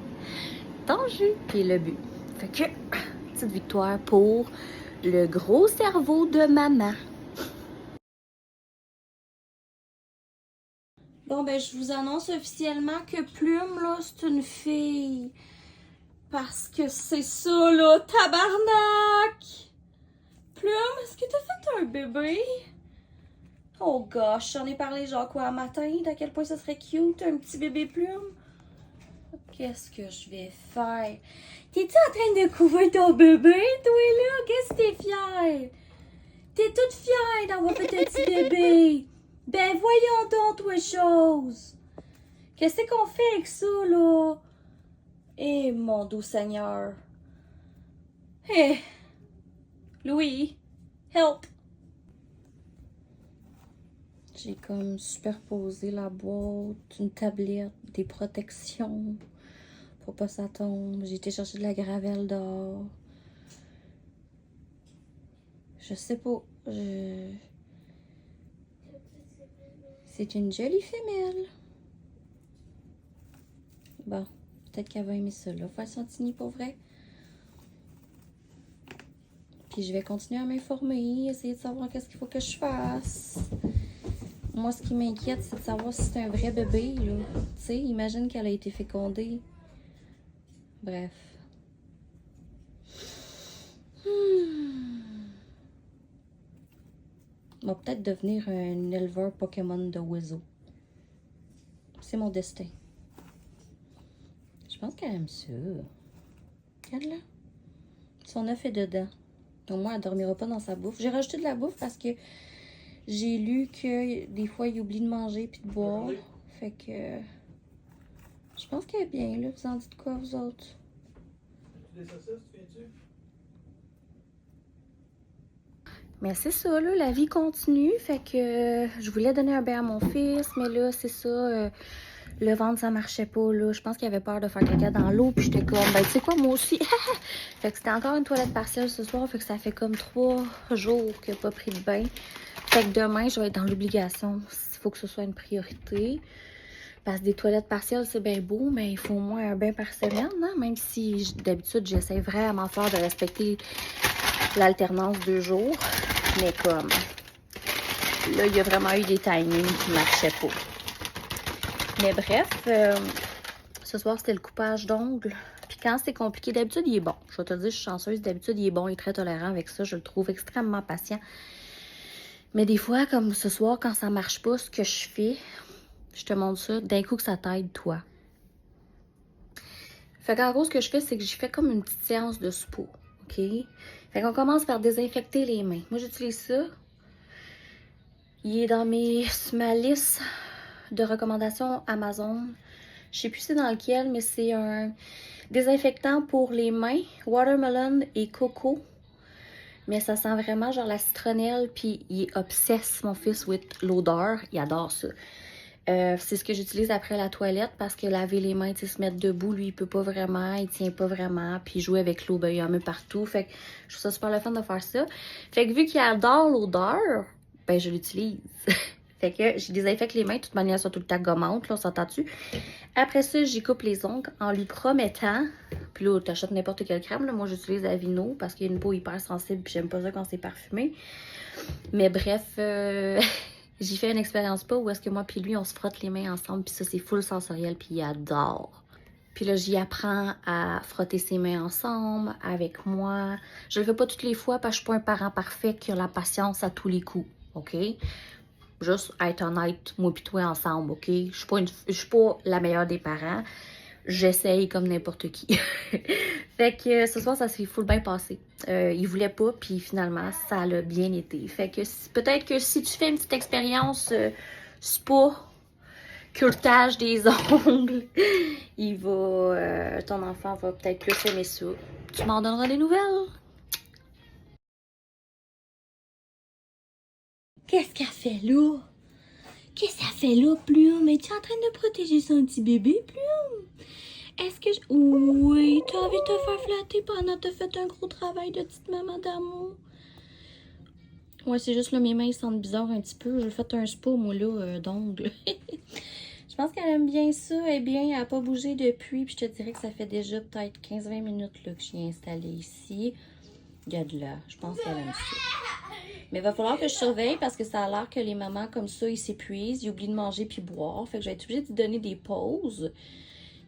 ton jus. Puis le but. Fait que, petite victoire pour le gros cerveau de maman. Bon, ben, je vous annonce officiellement que Plume, là, c'est une fille. Parce que c'est ça, là, tabarnak! Plume, est-ce que t'as fait un bébé? Oh gosh, j'en ai parlé genre quoi un matin, d'à quel point ça serait cute, un petit bébé Plume. Qu'est-ce que je vais faire? T'es-tu en train de couvrir ton bébé, toi, là? Qu'est-ce que t'es fière? T'es toute fière d'avoir fait un petit bébé. Ben, voyons donc, toi, chose. Qu'est-ce qu'on fait avec ça, là? Eh, mon doux Seigneur. Eh, Louis, help. J'ai comme superposé la boîte, une tablette, des protections pour pas que ça tombe. J'ai été chercher de la gravelle dehors. Je sais pas. C'est une jolie femelle. Bon, peut-être qu'elle va aimer ça, là. Faire Santini pour vrai. Puis je vais continuer à m'informer, essayer de savoir qu'est-ce qu'il faut que je fasse. Moi, ce qui m'inquiète, c'est de savoir si c'est un vrai bébé, là. Tu sais, imagine qu'elle a été fécondée. Bref. On va peut-être devenir un éleveur Pokémon de oiseaux. C'est mon destin. Je pense qu'elle aime ça. Regarde-la. Son œuf est dedans. Au moins, elle dormira pas dans sa bouffe. J'ai rajouté de la bouffe parce que j'ai lu que des fois, il oublie de manger puis de boire. Fait que... je pense qu'elle est bien, là. Vous en dites quoi, vous autres? Des saucisses, tu viens-tu? Mais c'est ça, là, la vie continue. Fait que je voulais donner un bain à mon fils, mais là, c'est ça. Le ventre, ça marchait pas, là. Je pense qu'il avait peur de faire caca dans l'eau. Puis j'étais comme, ben, tu sais quoi, moi aussi. Fait que c'était encore une toilette partielle ce soir. Fait que ça fait comme 3 jours qu'il n'a pas pris de bain. Fait que demain, je vais être dans l'obligation. Il faut que ce soit une priorité. Parce que des toilettes partielles, c'est bien beau, mais il faut au moins un bain par semaine, hein? Même si d'habitude, j'essaie vraiment fort de respecter l'alternance 2 jours. Mais comme, là, il y a vraiment eu des timings qui ne marchaient pas. Mais bref, ce soir, c'était le coupage d'ongles. Puis quand c'est compliqué, d'habitude, il est bon. Je vais te dire, je suis chanceuse. D'habitude, il est bon, il est très tolérant avec ça. Je le trouve extrêmement patient. Mais des fois, comme ce soir, quand ça marche pas, ce que je fais, je te montre ça, d'un coup que ça t'aide, toi. Fait qu'en gros, ce que je fais, c'est que j'y fais comme une petite séance de spa, OK? Fait qu'on commence par désinfecter les mains. Moi, j'utilise ça. Il est dans ma liste de recommandations Amazon. Je sais plus c'est dans lequel, mais c'est un désinfectant pour les mains, watermelon et coco. Mais ça sent vraiment genre la citronnelle, puis il est obsesse, mon fils, with l'odeur. Il adore ça. C'est ce que j'utilise après la toilette parce que laver les mains, se mettre debout, lui, il peut pas vraiment, il tient pas vraiment. Puis jouer avec l'eau, ben, il en met partout. Fait que je trouve ça super le fun de faire ça. Fait que vu qu'il adore l'odeur, ben, je l'utilise. Fait que je désinfecte les mains. De toute manière, ça tout le temps gommante, là, on s'entend-tu? Après ça, j'y coupe les ongles en lui promettant. Puis là, t'achètes n'importe quelle crème. Là. Moi, j'utilise Aveeno parce qu'il y a une peau hyper sensible. Puis j'aime pas ça quand c'est parfumé. Mais bref, j'y fais une expérience pas où est-ce que moi puis lui, on se frotte les mains ensemble. Puis ça, c'est full sensoriel. Puis il adore. Puis là, j'y apprends à frotter ses mains ensemble avec moi. Je le fais pas toutes les fois parce que je suis pas un parent parfait qui a la patience à tous les coups. OK? Juste être honnête, moi pis toi ensemble, OK? Je suis pas la meilleure des parents. J'essaye comme n'importe qui. Fait que ce soir, ça s'est full bien passé. Il voulait pas, puis finalement, ça l'a bien été. Fait que peut-être que si tu fais une petite expérience spa, curetage des ongles, ton enfant va peut-être plus aimer ça. Tu m'en donneras des nouvelles. Qu'est-ce qu'elle fait là? Qu'est-ce qu'elle fait là, Plume? Es-tu en train de protéger son petit bébé, Plume? Est-ce que oui, t'as envie de te faire flatter pendant que t'as fait un gros travail de petite maman d'amour? Ouais, c'est juste là, mes mains sentent bizarre un petit peu. J'ai fait un spa, moi, là, d'ongles. Je pense qu'elle aime bien ça. Elle est bien, elle n'a pas bougé depuis. Puis je te dirais que ça fait déjà peut-être 15-20 minutes là, que je suis installée ici. Regarde-là, je pense qu'elle aime ça. Mais il va falloir que je surveille parce que ça a l'air que les mamans comme ça, ils s'épuisent, ils oublient de manger puis boire. Fait que je vais être obligée d'y donner des pauses.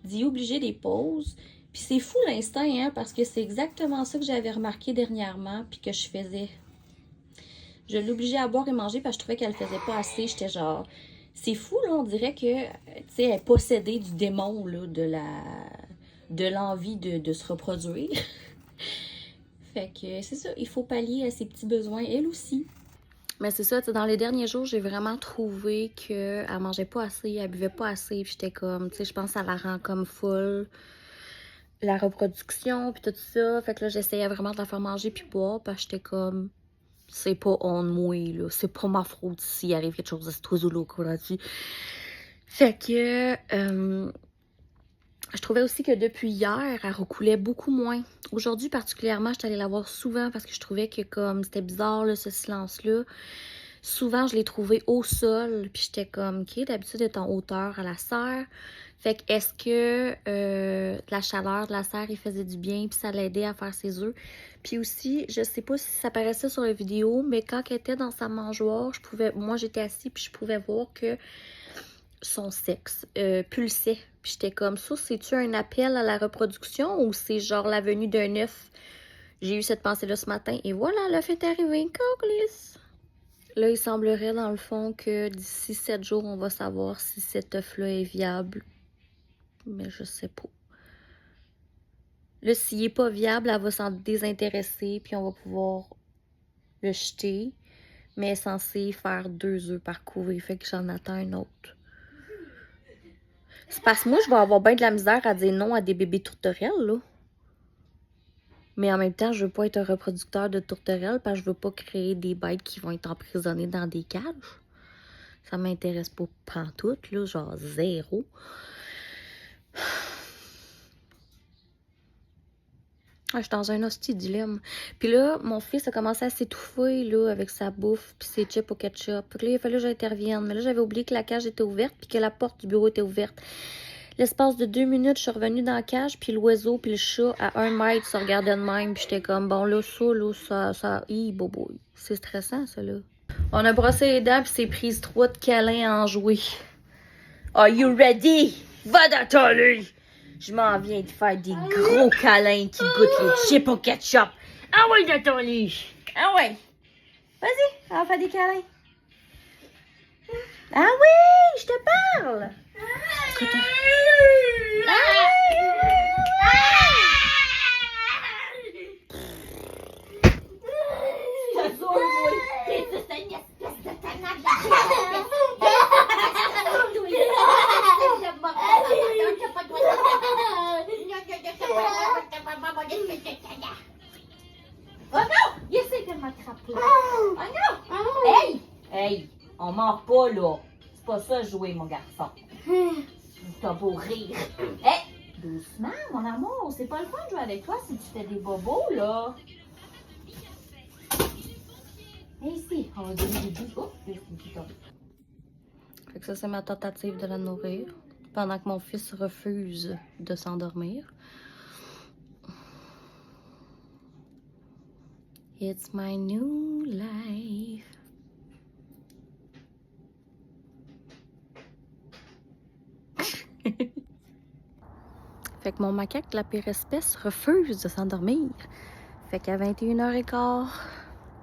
D'y obliger des pauses. Puis c'est fou l'instinct, hein, parce que c'est exactement ça que j'avais remarqué dernièrement puis que je faisais. Je l'obligeais à boire et manger parce que je trouvais qu'elle faisait pas assez. J'étais genre, C'est fou, là, on dirait que, tu sais, elle est possédée du démon, là, de l'envie de se reproduire. Fait que c'est ça, il faut pallier à ses petits besoins, elle aussi. Mais c'est ça, tu sais, dans les derniers jours, j'ai vraiment trouvé qu'elle mangeait pas assez, elle buvait pas assez, puis j'étais comme, tu sais, je pense que ça la rend comme full, la reproduction, puis tout ça. Fait que là, j'essayais vraiment de la faire manger puis boire, parce que j'étais comme, c'est pas on de moi, là, c'est pas ma faute s'il arrive quelque chose de cet oiseau-là, quoi, là-dessus. Fait que, je trouvais aussi que depuis hier, elle recoulait beaucoup moins. Aujourd'hui, particulièrement, j'étais allée la voir souvent parce que je trouvais que comme c'était bizarre, là, ce silence-là. Souvent, je l'ai trouvée au sol, puis j'étais comme, OK, d'habitude, elle est en hauteur à la serre. Fait que est-ce que la chaleur de la serre, il faisait du bien, puis ça l'aidait à faire ses œufs. Puis aussi, je sais pas si ça paraissait sur la vidéo, mais quand elle était dans sa mangeoire, moi, j'étais assise, puis je pouvais voir que son sexe pulsait. Puis j'étais comme ça, c'est-tu un appel à la reproduction ou c'est genre la venue d'un œuf? J'ai eu cette pensée-là ce matin et voilà, l'œuf est arrivé. Coclis! Là, il semblerait dans le fond que d'ici 7 jours, on va savoir si cet œuf-là est viable. Mais je sais pas. Là, s'il n'est pas viable, elle va s'en désintéresser puis on va pouvoir le jeter. Mais elle est censée faire 2 œufs par couvée, fait que j'en attends un autre. C'est parce que moi, je vais avoir bien de la misère à dire non à des bébés tourterelles, là. Mais en même temps, je veux pas être un reproducteur de tourterelles parce que je veux pas créer des bêtes qui vont être emprisonnées dans des cages. Ça m'intéresse pas pantoute, là, genre zéro. Ah, je suis dans un hostie dilemme. Puis là, mon fils a commencé à s'étouffer, là, avec sa bouffe puis ses chips au ketchup. Puis là, il a fallu que j'intervienne. Mais là, j'avais oublié que la cage était ouverte puis que la porte du bureau était ouverte. L'espace de 2 minutes, je suis revenue dans la cage, puis l'oiseau puis le chat, à 1 mètre, se regardaient de même. Puis j'étais comme, bon, là, ça... Bobo. C'est stressant, ça, là. On a brossé les dents, puis c'est prise 3 de câlins à en jouer. Are you ready? Va dans ton lit! Je m'en viens de faire des gros câlins qui goûtent les chips au ketchup. Ah ouais, dans ton lit! Ah ouais! Vas-y, on va faire des câlins. Ah oui, je te parle! Écoute, oh non! Il essaie de m'attraper. Oh non! Hey! Hey! On mord pas, là. C'est pas ça jouer, mon garçon. T'as beau rire. Hey! Doucement, mon amour. C'est pas le fun de jouer avec toi si tu fais des bobos, là. Hey, ici, on va donner des bisous. Oh, des bisous. Fait que ça, c'est ma tentative de la nourrir. Pendant que mon fils refuse de s'endormir. It's my new life. Fait que mon macaque de la pire espèce refuse de s'endormir. Fait qu'à 21h15,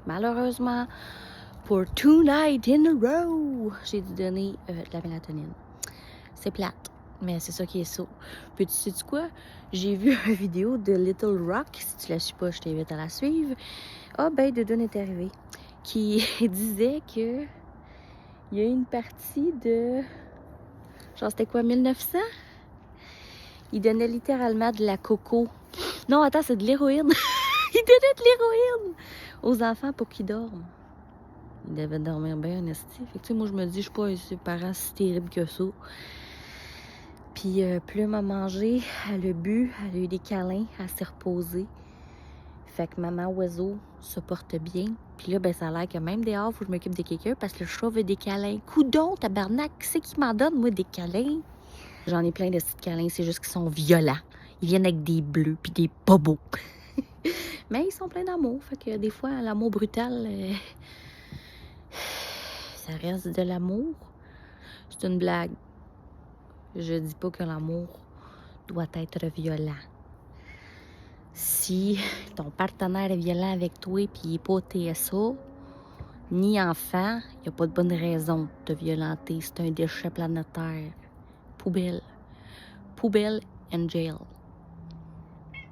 malheureusement, pour 2 nights in a row, j'ai dû donner de la mélatonine. C'est plate, mais c'est ça qui est ça. Puis tu sais quoi? J'ai vu une vidéo de Little Rock. Si tu la suis pas, je t'invite à la suivre. Ah ben, Dudun est arrivé. Qui disait que il y a une partie de... Genre, c'était quoi, 1900? Il donnait littéralement de la coco. Non, attends, c'est de l'héroïne. Il donnait de l'héroïne aux enfants pour qu'ils dorment. Ils devaient dormir bien, esti. Fait que, tu sais, moi, je me dis, je suis pas un parent si terrible que ça. Puis, Plume a mangé, elle a bu, elle a eu des câlins, elle s'est reposée. Fait que maman oiseau se porte bien. Puis là, ben, ça a l'air que même dehors, il faut que je m'occupe de quelqu'un parce que le chat veut des câlins. Coudon, tabarnak, qui c'est qui m'en donne, moi, des câlins? J'en ai plein de petits câlins, c'est juste qu'ils sont violents. Ils viennent avec des bleus puis des bobos. Mais ils sont pleins d'amour. Fait que des fois, l'amour brutal, ça reste de l'amour. C'est une blague. Je dis pas que l'amour doit être violent. Si ton partenaire est violent avec toi et il n'est pas TSA, ni enfant, il n'y a pas de bonne raison de te violenter. C'est un déchet planétaire. Poubelle. Poubelle and jail.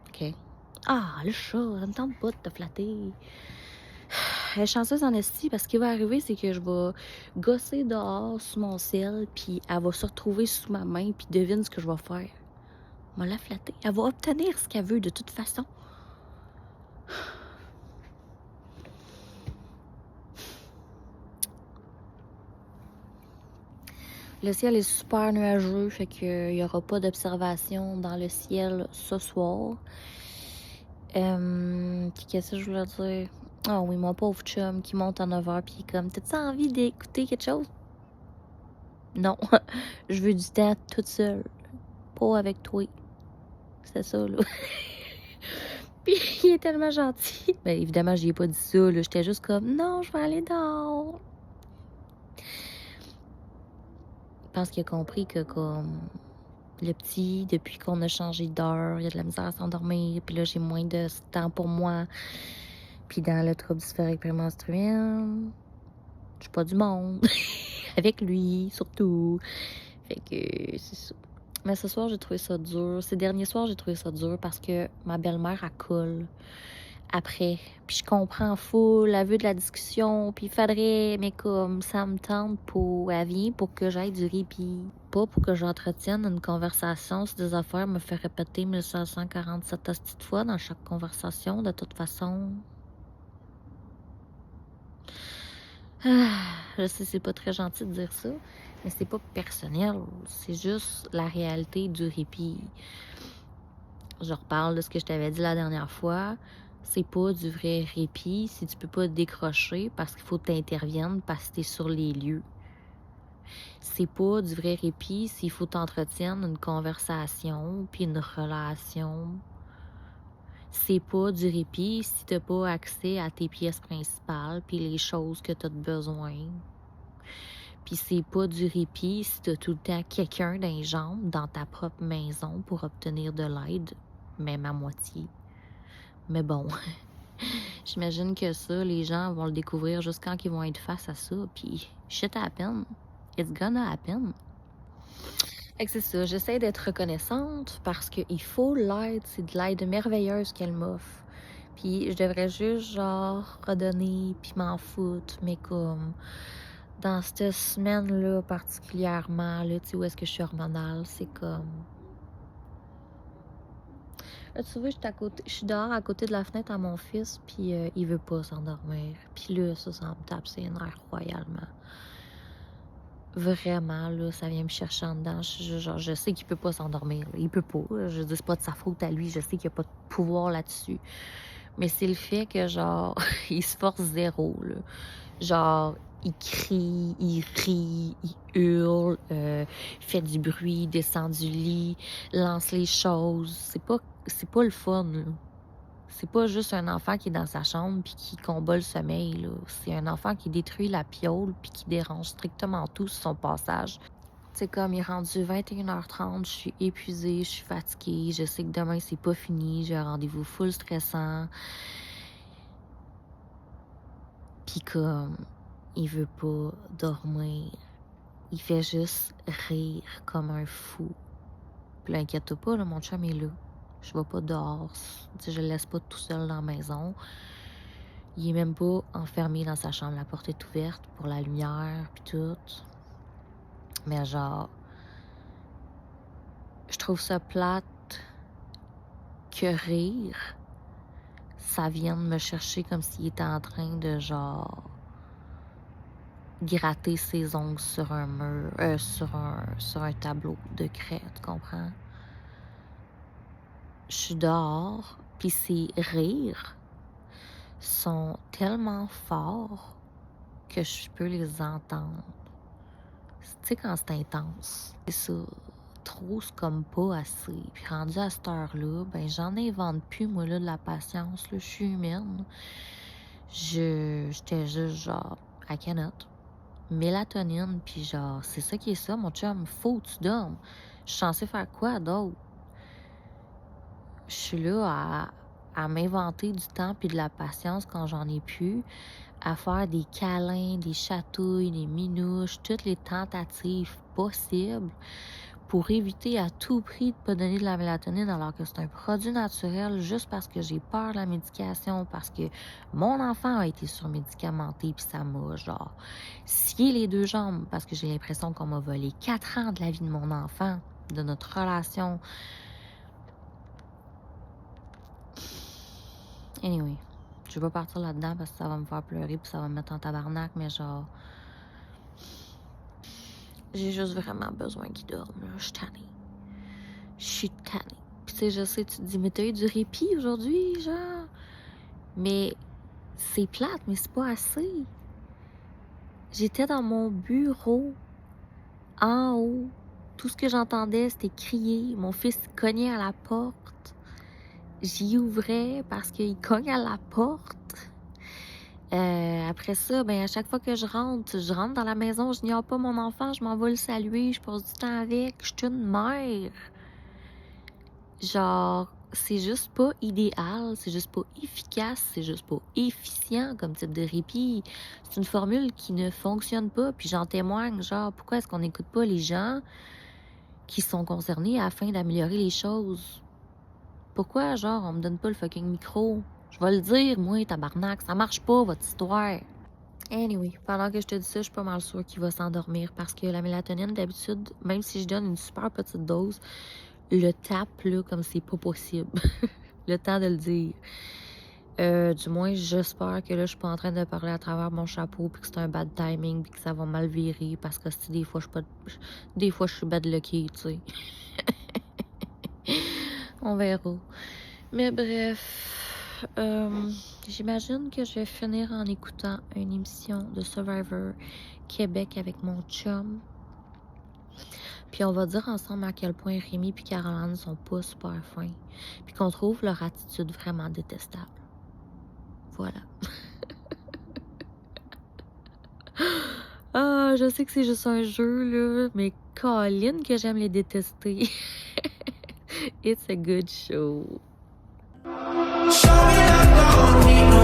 OK? Ah, le chat, ça me tente pas de te flatter. Elle est chanceuse en esti parce qu'il va arriver, c'est que je vais gosser dehors sous mon ciel, puis elle va se retrouver sous ma main, puis devine ce que je vais faire. Elle va la flatter. Elle va obtenir ce qu'elle veut de toute façon. Le ciel est super nuageux, fait qu'il n'y aura pas d'observation dans le ciel ce soir. Puis qu'est-ce que je voulais dire? Ah oui, mon pauvre chum qui monte à 9h, puis il est comme, t'as-tu envie d'écouter quelque chose? Non, je veux du temps toute seule, pas avec toi. C'est ça, là. Puis il est tellement gentil. Ben évidemment, je lui ai pas dit ça, là. J'étais juste comme, non, je vais aller dehors. Je pense qu'il a compris que, comme, le petit, depuis qu'on a changé d'heure, il a de la misère à s'endormir, puis là, j'ai moins de temps pour moi. Puis dans le trouble dysphorique prémenstruel, je suis pas du monde. Avec lui, surtout. Fait que c'est ça. Mais ce soir, j'ai trouvé ça dur. Ces derniers soirs, j'ai trouvé ça dur parce que ma belle-mère, elle colle après. Puis je comprends full, elle veut de la discussion, puis il faudrait, mais comme ça me tente pour... Elle vient pour que j'aille du répit. Pas pour que j'entretienne une conversation sur des affaires, me faire répéter 1547 hosties de fois dans chaque conversation, de toute façon. Je sais, c'est pas très gentil de dire ça, mais c'est pas personnel. C'est juste la réalité du répit. Je reparle de ce que je t'avais dit la dernière fois. C'est pas du vrai répit si tu peux pas décrocher parce qu'il faut que t'interviennes parce que t'es sur les lieux. C'est pas du vrai répit s'il faut t'entretienne une conversation puis une relation. C'est pas du répit si t'as pas accès à tes pièces principales puis les choses que t'as besoin. Puis c'est pas du répit si t'as tout le temps quelqu'un dans les jambes dans ta propre maison pour obtenir de l'aide, même à moitié. Mais bon, j'imagine que ça, les gens vont le découvrir juste quand ils vont être face à ça. Puis shit happen. It's gonna happen. Fait que c'est ça, j'essaie d'être reconnaissante parce qu'il faut l'aide, c'est de l'aide merveilleuse qu'elle m'offre. Puis je devrais juste genre redonner puis m'en foutre, mais comme dans cette semaine-là particulièrement, là, tu sais où est-ce que je suis hormonale, c'est comme... Là, tu vois, je suis dehors à côté de la fenêtre à mon fils, puis il veut pas s'endormir. Puis là, ça me tape ses nerfs royalement. Vraiment, là, ça vient me chercher en dedans. Je sais qu'il peut pas s'endormir. Il peut pas. Je dis, c'est pas de sa faute à lui. Je sais qu'il n'y a pas de pouvoir là-dessus. Mais c'est le fait que, genre, il se force zéro, là. Genre, il crie, il rit, il hurle, fait du bruit, descend du lit, lance les choses. C'est pas le fun, là. C'est pas juste un enfant qui est dans sa chambre puis qui combat le sommeil, là. C'est un enfant qui détruit la piole puis qui dérange strictement tout sur son passage. C'est comme il est rendu 21h30, je suis épuisée, je suis fatiguée, je sais que demain c'est pas fini, j'ai un rendez-vous full stressant. Puis comme il veut pas dormir, il fait juste rire comme un fou. Puis là, inquiète-toi pas, là, mon chum est là. Je vais pas dehors, je le laisse pas tout seul dans la maison. Il est même pas enfermé dans sa chambre, la porte est ouverte pour la lumière puis tout. Mais genre, je trouve ça plate que rire, ça vienne me chercher comme s'il était en train de genre gratter ses ongles sur un mur, sur un tableau de craie, tu comprends? Je suis dehors, puis ces rires sont tellement forts que je peux les entendre. Tu sais, quand c'est intense, c'est ça. Trop, c'est comme pas assez. Puis rendu à cette heure-là, ben j'en invente plus, moi, là, de la patience. Là, je suis humaine. J'étais juste, genre, à canotte. Mélatonine, puis genre, c'est ça qui est ça, mon chum. Faut que tu dormes. Je suis censée faire quoi d'autre? Je suis là à m'inventer du temps puis de la patience quand j'en ai plus, à faire des câlins, des chatouilles, des minouches, toutes les tentatives possibles pour éviter à tout prix de ne pas donner de la mélatonine alors que c'est un produit naturel juste parce que j'ai peur de la médication, parce que mon enfant a été surmédicamenté puis ça m'a genre scié les 2 jambes parce que j'ai l'impression qu'on m'a volé 4 ans de la vie de mon enfant, de notre relation. Anyway, je vais pas partir là-dedans parce que ça va me faire pleurer puis ça va me mettre en tabarnak, mais genre j'ai juste vraiment besoin qu'il dorme, là. Je suis tannée. Je suis tannée. Puis tu sais, je sais, tu te dis, mais t'as eu du répit aujourd'hui, genre? Mais c'est plate, mais c'est pas assez. J'étais dans mon bureau, en haut. Tout ce que j'entendais, c'était crier. Mon fils cognait à la porte. J'y ouvrais parce qu'il cogne à la porte. Après ça, ben à chaque fois que je rentre dans la maison, je n'ignore pas mon enfant, je m'en vais le saluer, je passe du temps avec, je suis une mère. Genre, c'est juste pas idéal, c'est juste pas efficace, c'est juste pas efficient comme type de répit. C'est une formule qui ne fonctionne pas, puis j'en témoigne, genre, pourquoi est-ce qu'on n'écoute pas les gens qui sont concernés afin d'améliorer les choses? Pourquoi, genre, on me donne pas le fucking micro? Je vais le dire, moi, tabarnak, ça marche pas, votre histoire. Anyway, pendant que je te dis ça, je suis pas mal sûre qu'il va s'endormir parce que la mélatonine, d'habitude, même si je donne une super petite dose, le tape, là, comme c'est pas possible. Le temps de le dire. Du moins, j'espère que là, je suis pas en train de parler à travers mon chapeau puis que c'est un bad timing puis que ça va mal virer parce que si des fois, je suis bad lucky, tu sais. On verra. Mais bref, j'imagine que je vais finir en écoutant une émission de Survivor Québec avec mon chum. Puis on va dire ensemble à quel point Rémi et Caroline sont pas super fins. Puis qu'on trouve leur attitude vraiment détestable. Voilà. Ah, je sais que c'est juste un jeu, là, mais Colin que j'aime les détester. It's a good show. Show me that